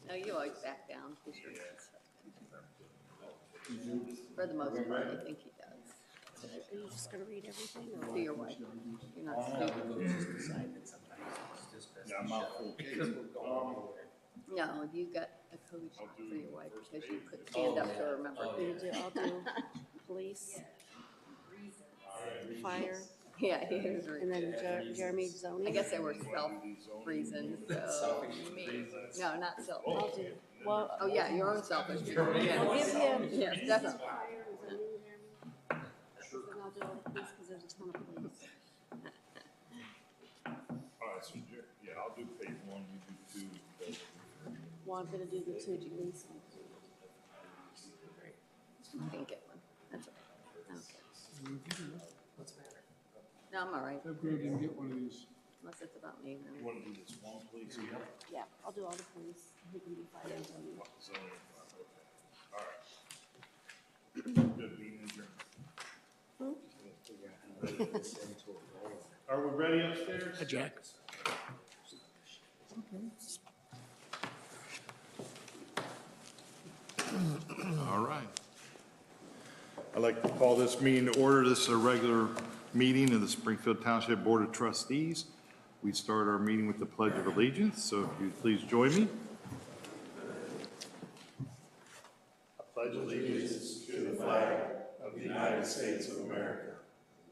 No, you always back down. He's your For the most part, I think he does. Are you just gonna read everything or? To your wife. You're not stupid. Yeah, I'm out full case. No, you got a coach for your wife because you couldn't stand up to her, remember? I'll do police, fire, Yeah, he is. and then Jeremy zoning. I guess they were self-reason, so. No, not self. I'll do, well, Oh, yeah, your own selfish. I'll give him. Yes, definitely. Fire and zoning there. Then I'll do all the police, because there's a ton of police. All right, so, yeah, I'll do page one, you do two. Well, I'm gonna do the two police. I didn't get one. That's okay. What's the matter? No, I'm all right. That girl didn't get one of these. Unless it's about me, You then. want to do this one, please? Yeah, I'll do all the police. He can do fire and zoning. Zoning, okay. All right. Good meeting adjourned. Are we ready upstairs? Jack. All right. I'd like to call this meeting to order. This is a regular meeting of the Springfield Township Board of Trustees. We start our meeting with the Pledge of Allegiance, so if you'd please join me. I pledge allegiance to the flag of the United States of America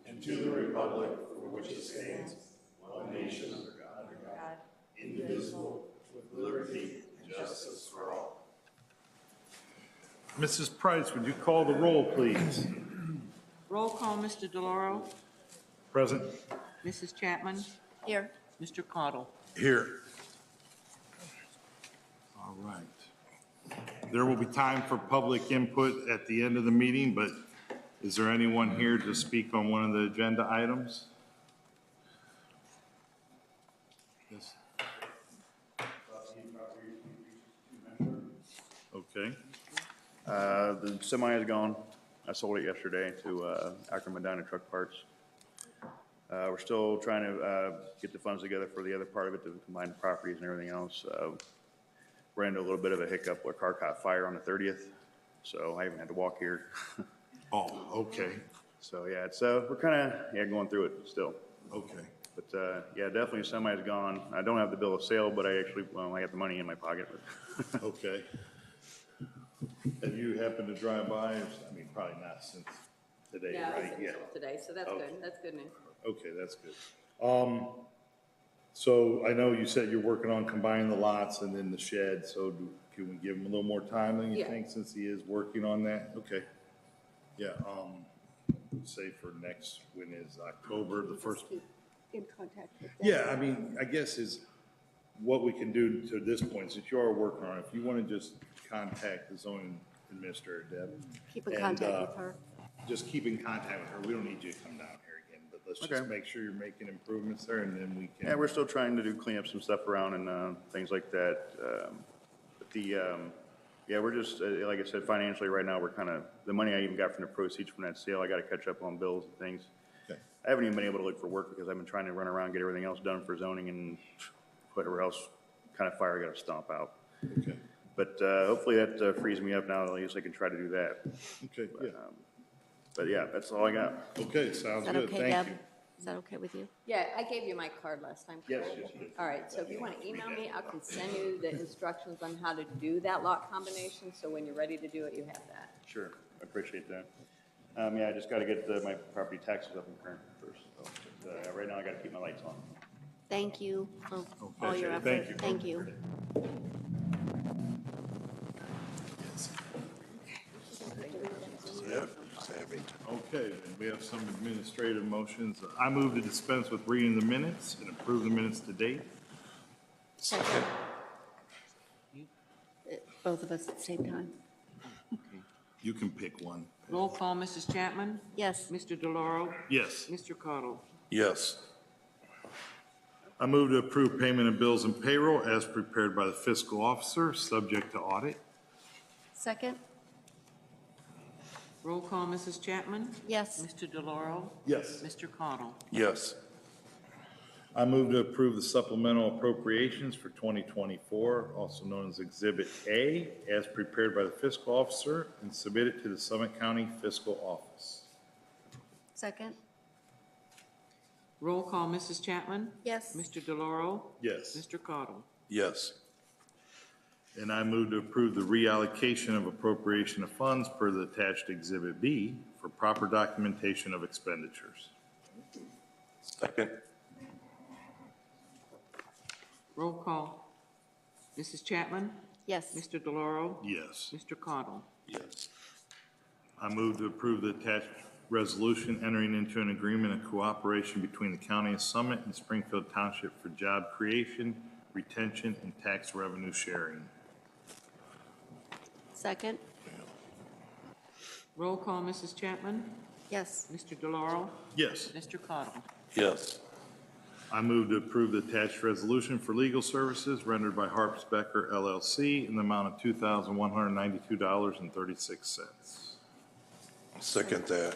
and to the republic for which it stands, one nation under God, indivisible, with liberty and justice for all. Mrs. Price, would you call the roll, please? Roll call, Mr. DeLauro. Present. Mrs. Chapman. Here. Mr. Cottle. Here. All right. There will be time for public input at the end of the meeting, but is there anyone here to speak on one of the agenda items? Yes. Okay. The semi is gone. I sold it yesterday to Akron Medina Truck Parts. We're still trying to get the funds together for the other part of it, to combine the properties and everything else. Ran into a little bit of a hiccup where a car caught fire on the 30th, so I even had to walk here. Oh, okay. So yeah, it's we're kind of going through it still. Okay. But yeah, definitely semi is gone. I don't have the bill of sale, but I actually, well, I got the money in my pocket. Okay. Have you happened to drive by? I mean, probably not since today, Yeah, right? it's until today, so that's good. That's good news. Okay, that's good. So I know you said you're working on combining the lots and then the shed, so can we give him a little more time than you Yeah. think, since he is working on that? Okay. Yeah, say for next, when is October, the first? Keep in contact with them. Yeah, I mean, I guess is what we can do to this point, since you are working on it, if you want to just contact the zoning administrator, Deb. Keep in and, contact with her. Just keep in contact with her. We don't need you to come down here again, but let's just Okay. make sure you're making improvements there, and then we can. Yeah, we're still trying to clean up some stuff around and things like that. But yeah, we're just, like I said, financially right now, we're kind of, the money I even got from the proceeds from that sale, I got to catch up on bills and things. Okay. I haven't even been able to look for work because I've been trying to run around, get everything else done for zoning and whatever else kind of fire I got to stomp out. Okay. But hopefully that frees me up now, at least I can try to do that. Okay, yeah. But yeah, that's all I got. Okay, sounds Is that good. okay, Thank Deb? you. Is that okay with you? Yeah, I gave you my card last time. Yes, correct? yes, yes. All right, so if you want to email me, I can send you the instructions on how to do that lot combination, so when you're ready to do it, you have that. Sure, I appreciate that. Yeah, I just got to get my property taxes up in current first. So, but, right now I got to keep my lights on. Thank you for all Okay, your thank effort. you. Thank you. Okay, and we have some administrative motions. I move to dispense with reading the minutes and approve the minutes to date. Second. Both of us at the same time. You can pick one. Roll call, Mrs. Chapman. Yes. Mr. DeLauro. Yes. Mr. Cottle. Yes. I move to approve payment of bills and payroll as prepared by the fiscal officer, subject to audit. Second. Roll call, Mrs. Chapman. Yes. Mr. DeLauro. Yes. Mr. Cottle. Yes. I move to approve the supplemental appropriations for 2024, also known as Exhibit A, as prepared by the fiscal officer and submitted to the Summit County Fiscal Office. Second? Roll call, Mrs. Chapman? Yes. Mr. DeLauro? Yes. Mr. Cottle? Yes. And I move to approve the reallocation of appropriation of funds per the attached Exhibit B for proper documentation of expenditures. Second. Roll call. Mrs. Chapman? Yes. Mr. DeLauro? Yes. Mr. Cottle? Yes. I move to approve the attached resolution entering into an agreement of cooperation between the County of Summit and Springfield Township for job creation, retention, and tax revenue sharing. Second? Roll call, Mrs. Chapman? Yes. Mr. DeLauro? Yes. Mr. Cottle? Yes. I move to approve the attached resolution for legal services rendered by Harps Becker LLC in the amount of $2,192.36. Second that.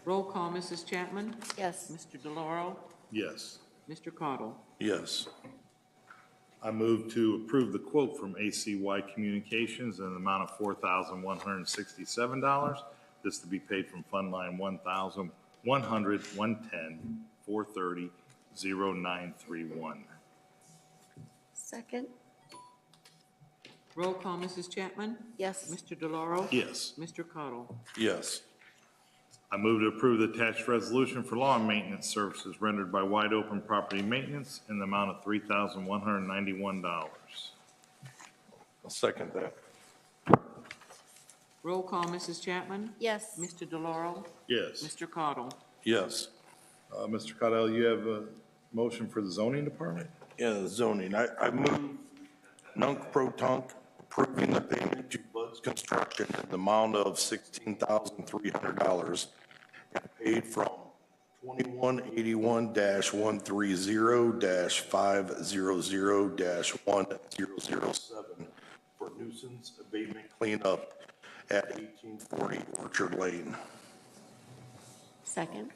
Roll call, Mrs. Chapman? Yes. Mr. DeLauro? Yes. Mr. Cottle? Yes. I move to approve the quote from ACY Communications in the amount of $4,167. This to be paid from Fund Line 1,100,110,430,0931. Second? Roll call, Mrs. Chapman? Yes. Mr. DeLauro? Yes. Mr. Cottle? Yes. I move to approve the attached resolution for lawn maintenance services rendered by Wide Open Property Maintenance in the amount of $3,191. I'll second that. Roll call, Mrs. Chapman? Yes. Mr. DeLauro? Yes. Mr. Cottle? Yes. Mr. Cottle, you have a motion for the zoning department? Yeah, zoning. I move nunc-pro-tunc approving the payment to Bud's Construction in the amount of $16,300 and paid from 2181-130-500-1007 for nuisance abatement cleanup at 1840 Orchard Lane. Second?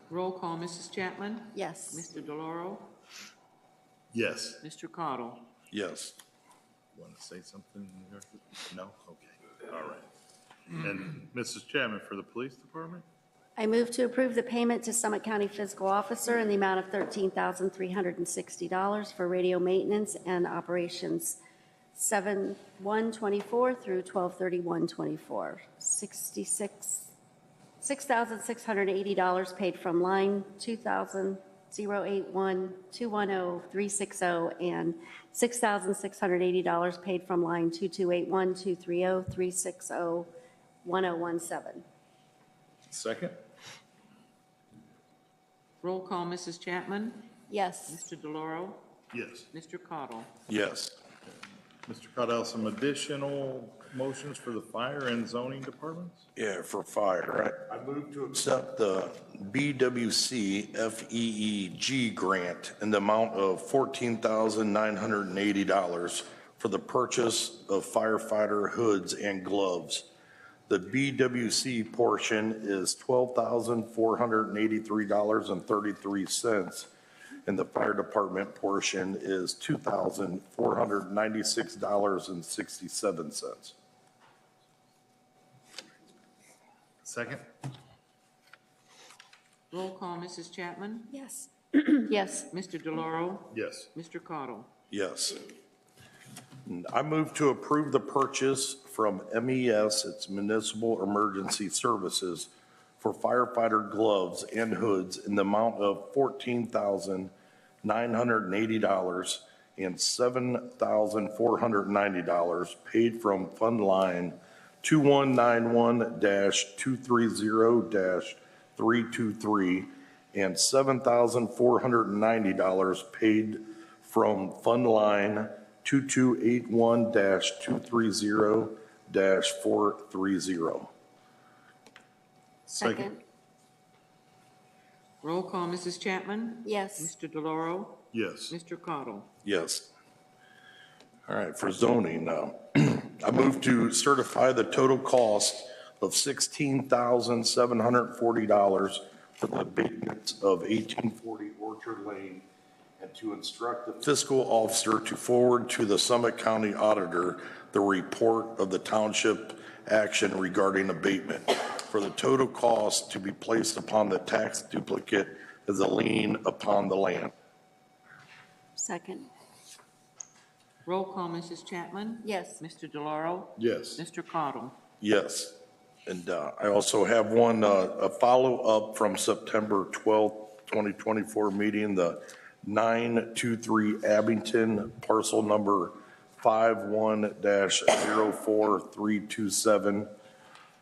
Roll call, Mrs. Chapman? Yes. Mr. DeLauro? Yes. Mr. Cottle? Yes. Want to say something? No? Okay. All right. And Mrs. Chapman for the police department? I move to approve the payment to Summit County Fiscal Officer in the amount of $13,360 for radio maintenance and operations 7/1/24 through 12/31/24. $6,680 paid from line 2,081-210-360 and $6,680 paid from line 2281-230-360-1017. Second? Roll call, Mrs. Chapman? Yes. Mr. DeLauro? Yes. Mr. Cottle? Yes. Mr. Cottle, some additional motions for the fire and zoning departments? Yeah, for fire. I move to accept the BWC FEEG grant in the amount of $14,980 for the purchase of firefighter hoods and gloves. The BWC portion is $12,483.33, and the fire department portion is $2,496.67. Second? Roll call, Mrs. Chapman? Yes. Yes. Mr. DeLauro? Yes. Mr. Cottle? Yes. And I move to approve the purchase from MES, its Municipal Emergency Services, for firefighter gloves and hoods in the amount of $14,980 and $7,490 paid from Fund Line 2191-230-323 and $7,490 paid from Fund Line 2281-230-430. Second? Roll call, Mrs. Chapman? Yes. Mr. DeLauro? Yes. Mr. Cottle? Yes. All right, for zoning now. I move to certify the total cost of $16,740 for the abatement of 1840 Orchard Lane and to instruct the fiscal officer to forward to the Summit County Auditor the report of the township action regarding abatement for the total cost to be placed upon the tax duplicate as a lien upon the land. Second. Roll call, Mrs. Chapman? Yes. Mr. DeLauro? Yes. Mr. Cottle? Yes. And I also have one, a follow-up from September 12th, 2024 meeting, the 923 Abington, parcel number 51-04327,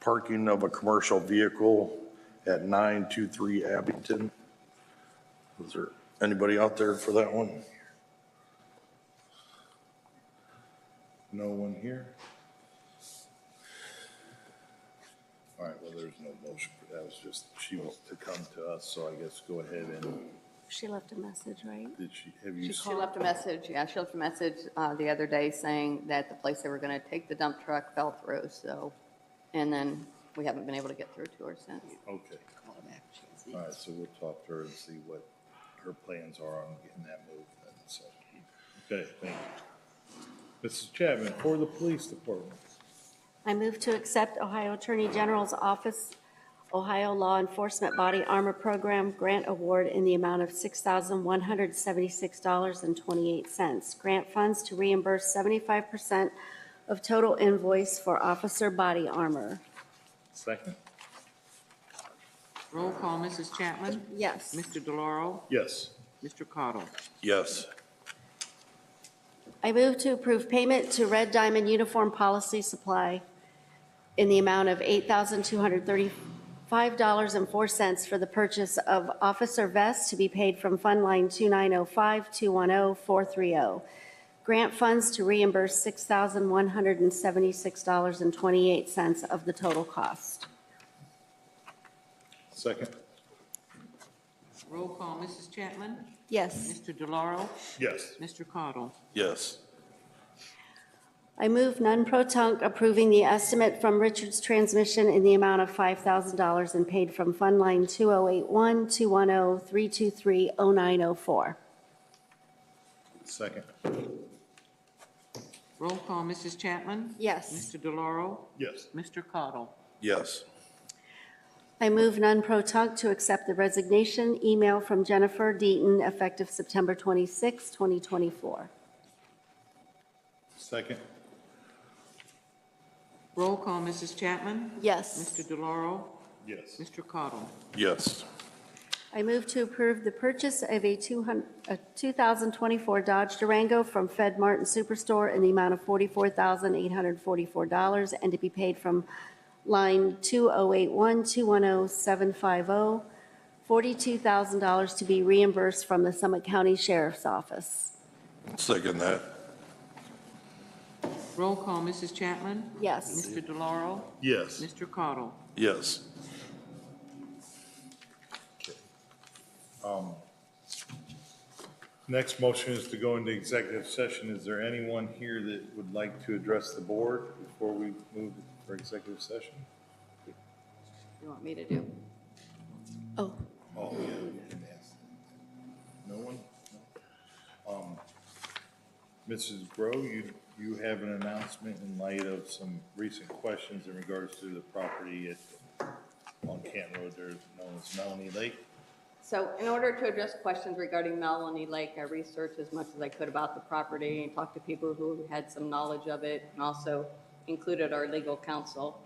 parking of a commercial vehicle at 923 Abington. Is there anybody out there for that one? No one here? All right, well, there's no motion for that. It was just, she wants to come to us, so I guess go ahead and, She left a message, right? have you? She left a message, she left a message the other day saying that the place they were going to take the dump truck fell through, so, and then we haven't been able to get through to her since. Okay. All right, so we'll talk to her and see what her plans are on getting that moved then, so. Okay, thank you. Mrs. Chapman, for the police department. I move to accept Ohio Attorney General's Office, Ohio Law Enforcement Body Armor Program Grant Award in the amount of $6,176.28. Grant funds to reimburse 75% of total invoice for officer body armor. Second? Roll call, Mrs. Chapman? Yes. Mr. DeLauro? Yes. Mr. Cottle? Yes. I move to approve payment to Red Diamond Uniform Policy Supply in the amount of $8,235.04 for the purchase of officer vests to be paid from Fund Line 2905-210-430. Grant funds to reimburse $6,176.28 of the total cost. Second? Roll call, Mrs. Chapman? Yes. Mr. DeLauro? Yes. Mr. Cottle? Yes. I move non-pro-tunc approving the estimate from Richards Transmission in the amount of $5,000 and paid from Fund Line 2081-210-323-0904. Second? Roll call, Mrs. Chapman? Yes. Mr. DeLauro? Yes. Mr. Cottle? Yes. I move non-pro-tunc to accept the resignation email from Jennifer Deaton effective September 26, 2024. Second? Roll call, Mrs. Chapman? Yes. Mr. DeLauro? Yes. Mr. Cottle? Yes. I move to approve the purchase of a 2024 Dodge Durango from Fed Martin Superstore in the amount of $44,844 and to be paid from line 2081-210-750, $42,000 to be reimbursed from the Summit County Sheriff's Office. Second that. Roll call, Mrs. Chapman? Yes. Mr. DeLauro? Yes. Mr. Cottle? Yes. Next motion is to go into executive session. Is there anyone here that would like to address the board before we move for executive session? You want me to do? Oh, Oh, yeah. No one? No. Mrs. Grow, you have an announcement in light of some recent questions in regards to the property on Canton Road there known as Melanie Lake. So in order to address questions regarding Melanie Lake, I researched as much as I could about the property and talked to people who had some knowledge of it, and also included our legal counsel.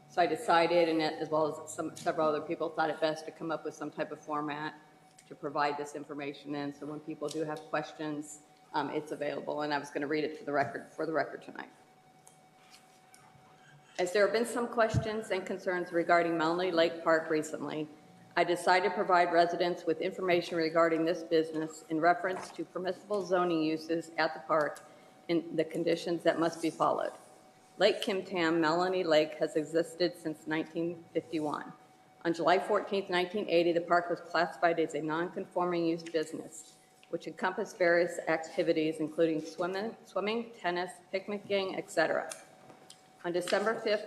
So I decided, and as well as several other people, thought it best to come up with some type of format to provide this information in. So when people do have questions, it's available, and I was going to read it for the record tonight. As there have been some questions and concerns regarding Melanie Lake Park recently, I decided to provide residents with information regarding this business in reference to permissible zoning uses at the park and the conditions that must be followed. Lake Kim Tam, Melanie Lake, has existed since 1951. On July 14, 1980, the park was classified as a non-conforming use business, which encompassed various activities including swimming, tennis, picnicking, etc. On December 5,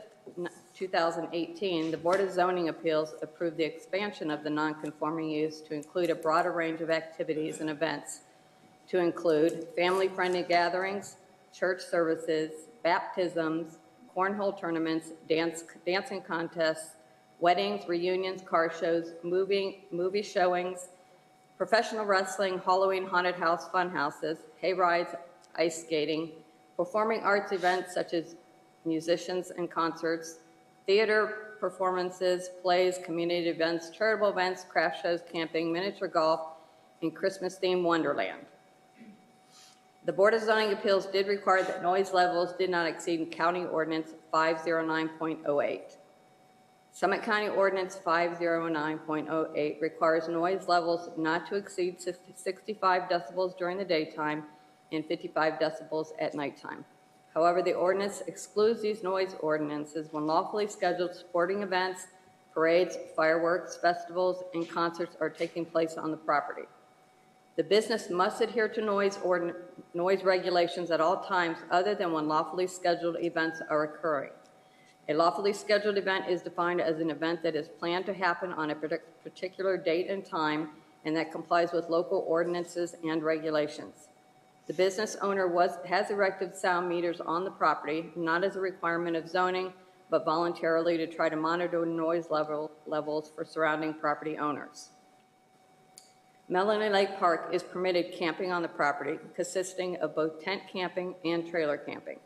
2018, the Board of Zoning Appeals approved the expansion of the nonconforming use to include a broader range of activities and events, to include family-friendly gatherings, church services, baptisms, cornhole tournaments, dancing contests, weddings, reunions, car shows, movie showings, professional wrestling, Halloween haunted house fun houses, hay rides, ice skating, performing arts events such as musicians and concerts, theater performances, plays, community events, charitable events, craft shows, camping, miniature golf, and Christmas-themed Wonderland. The Board of Zoning Appeals did require that noise levels did not exceed County Ordinance 509.08. Summit County Ordinance 509.08 requires noise levels not to exceed 65 decibels during the daytime and 55 decibels at nighttime. However, the ordinance excludes these noise ordinances when lawfully scheduled sporting events, parades, fireworks, festivals, and concerts are taking place on the property. The business must adhere to noise regulations at all times other than when lawfully scheduled events are occurring. A lawfully scheduled event is defined as an event that is planned to happen on a particular date and time and that complies with local ordinances and regulations. The business owner has erected sound meters on the property, not as a requirement of zoning, but voluntarily to try to monitor noise levels for surrounding property owners. Melanie Lake Park is permitted camping on the property, consisting of both tent camping and trailer camping.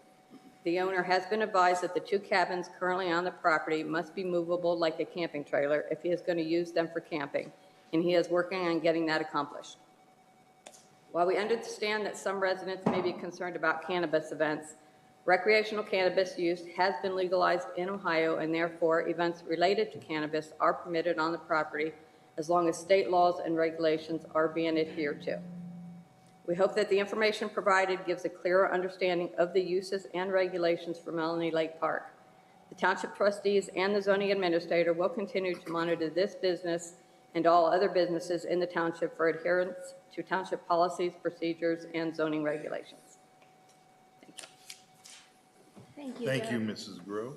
The owner has been advised that the 2 cabins currently on the property must be movable like a camping trailer if he is going to use them for camping, and he is working on getting that accomplished. While we understand that some residents may be concerned about cannabis events, recreational cannabis use has been legalized in Ohio, and therefore events related to cannabis are permitted on the property as long as state laws and regulations are being adhered to. We hope that the information provided gives a clearer understanding of the uses and regulations for Melanie Lake Park. The township trustees and the zoning administrator will continue to monitor this business and all other businesses in the township for adherence to township policies, procedures, and zoning regulations. Thank you. Thank you, Mrs. Grove.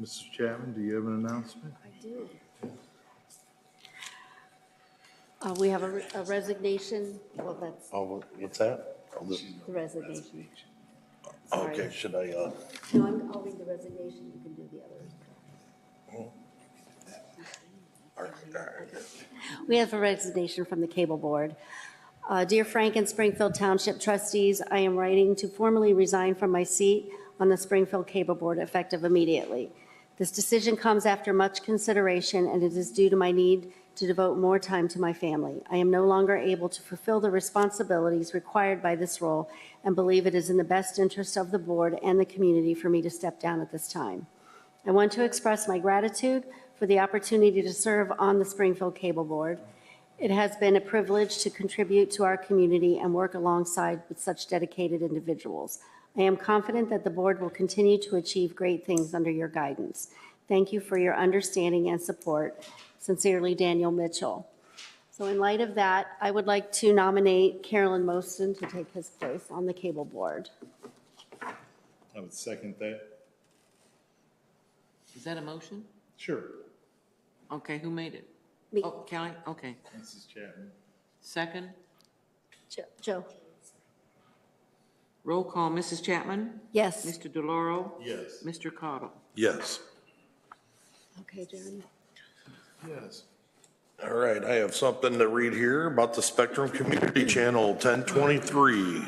Mrs. Chapman, do you have an announcement? I do. We have a resignation. Well, that's Oh, what's that? Oh, the resignation. Okay, should I, No, I'll read the resignation. You can do the others. all right. We have a resignation from the Cable Board. Dear Frank and Springfield Township trustees, I am writing to formally resign from my seat on the Springfield Cable Board effective immediately. This decision comes after much consideration, and it is due to my need to devote more time to my family. I am no longer able to fulfill the responsibilities required by this role and believe it is in the best interest of the board and the community for me to step down at this time. I want to express my gratitude for the opportunity to serve on the Springfield Cable Board. It has been a privilege to contribute to our community and work alongside with such dedicated individuals. I am confident that the board will continue to achieve great things under your guidance. Thank you for your understanding and support. Sincerely, Daniel Mitchell. So in light of that, I would like to nominate Carolyn Moston to take his place on the Cable Board. I would second that. Is that a motion? Sure. Okay, who made it? Me. Oh, Kelly, okay. Mrs. Chapman. Second, Joe? roll call, Mrs. Chapman? Yes. Mr. DeLauro? Yes. Mr. Cottle? Yes. Okay, Jeremy. Yes. All right, I have something to read here about the Spectrum Community Channel 1023.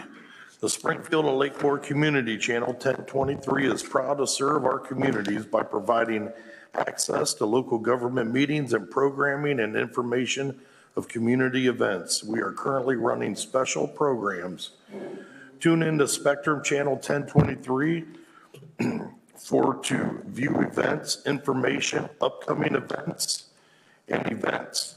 The Springfield and Lakeport Community Channel 1023 is proud to serve our communities by providing access to local government meetings and programming and information of community events. We are currently running special programs. Tune in to Spectrum Channel 1023 to view events, information, upcoming events, and events.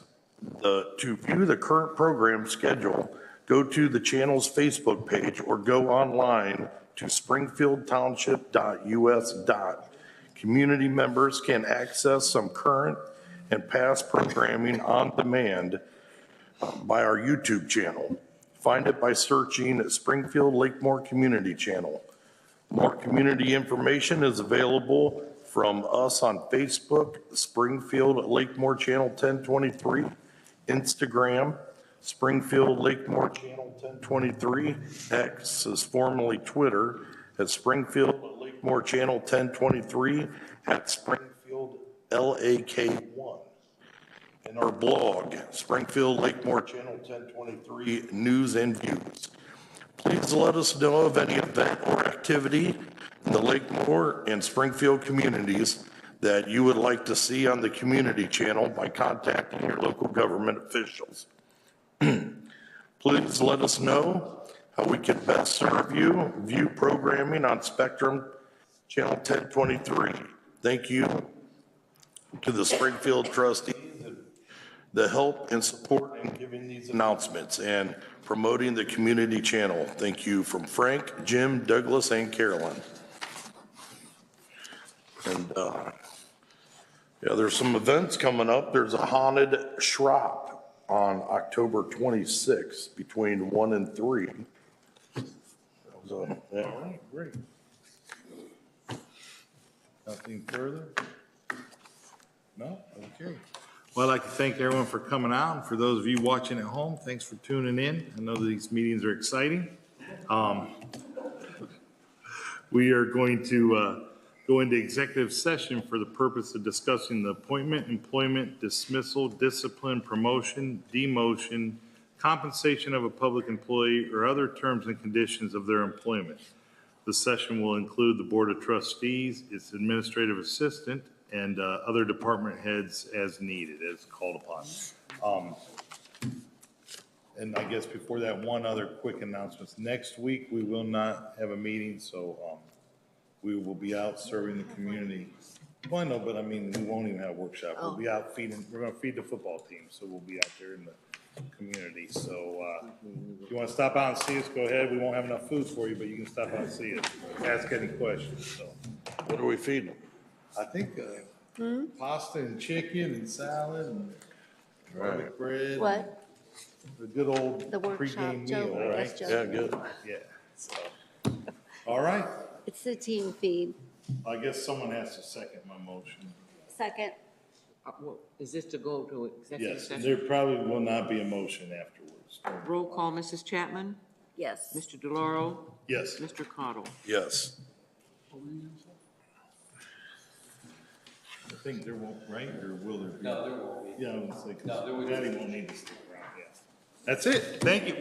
To view the current program schedule, go to the channel's Facebook page or go online to springfieldtownship.us. Community members can access some current and past programming on demand by our YouTube channel. Find it by searching Springfield Lakemore Community Channel. More community information is available from us on Facebook, Springfield Lakemore Channel 1023, Instagram, Springfield Lakemore Channel 1023, X is formerly Twitter, at Springfield Lakemore Channel 1023, at Springfield LAK1. And our blog, Springfield Lakemore Channel 1023 News and Views. Please let us know of any event or activity in the Lakemore and Springfield communities that you would like to see on the community channel by contacting your local government officials. Please let us know how we can best serve you. View programming on Spectrum Channel 1023. Thank you to the Springfield trustees and the help and support in giving these announcements and promoting the community channel. Thank you from Frank, Jim, Douglas, and Carolyn. And yeah, there's some events coming up. There's a haunted shrop on October 26th between 1 and 3. So, yeah. All right, great. Nothing further? No? Okay. Well, I'd like to thank everyone for coming out, and for those of you watching at home, thanks for tuning in. I know these meetings are exciting. We are going to go into executive session for the purpose of discussing the appointment, employment, dismissal, discipline, promotion, demotion, compensation of a public employee, or other terms and conditions of their employment. The session will include the Board of Trustees, its administrative assistant, and other department heads as needed, as called upon. And I guess before that, one other quick announcement. Next week, we will not have a meeting, so we will be out serving the community. Well, I know, but I mean, we won't even have a workshop. We'll be out feeding, we're gonna feed the football team, so we'll be out there in the community. So if you wanna stop out and see us, go ahead. We won't have enough food for you, but you can stop out and see us. Ask any questions, so. What are we feeding? I think pasta and chicken and salad and garlic bread. What? The good old The workshop, pregame Joe, meal, right? that's Joe. Yeah, good. Yeah, so. All right, It's the team feed. I guess someone has to second my motion. Second. Well, is this to go to executive Yes, session? there probably will not be a motion afterwards. Roll call, Mrs. Chapman? Yes. Mr. DeLauro? Yes. Mr. Cottle? Yes. I think there won't, right, or will there be? No, there won't be. Yeah, I was gonna say, 'cause Daddy won't need to stick around, yeah. That's it, thank you.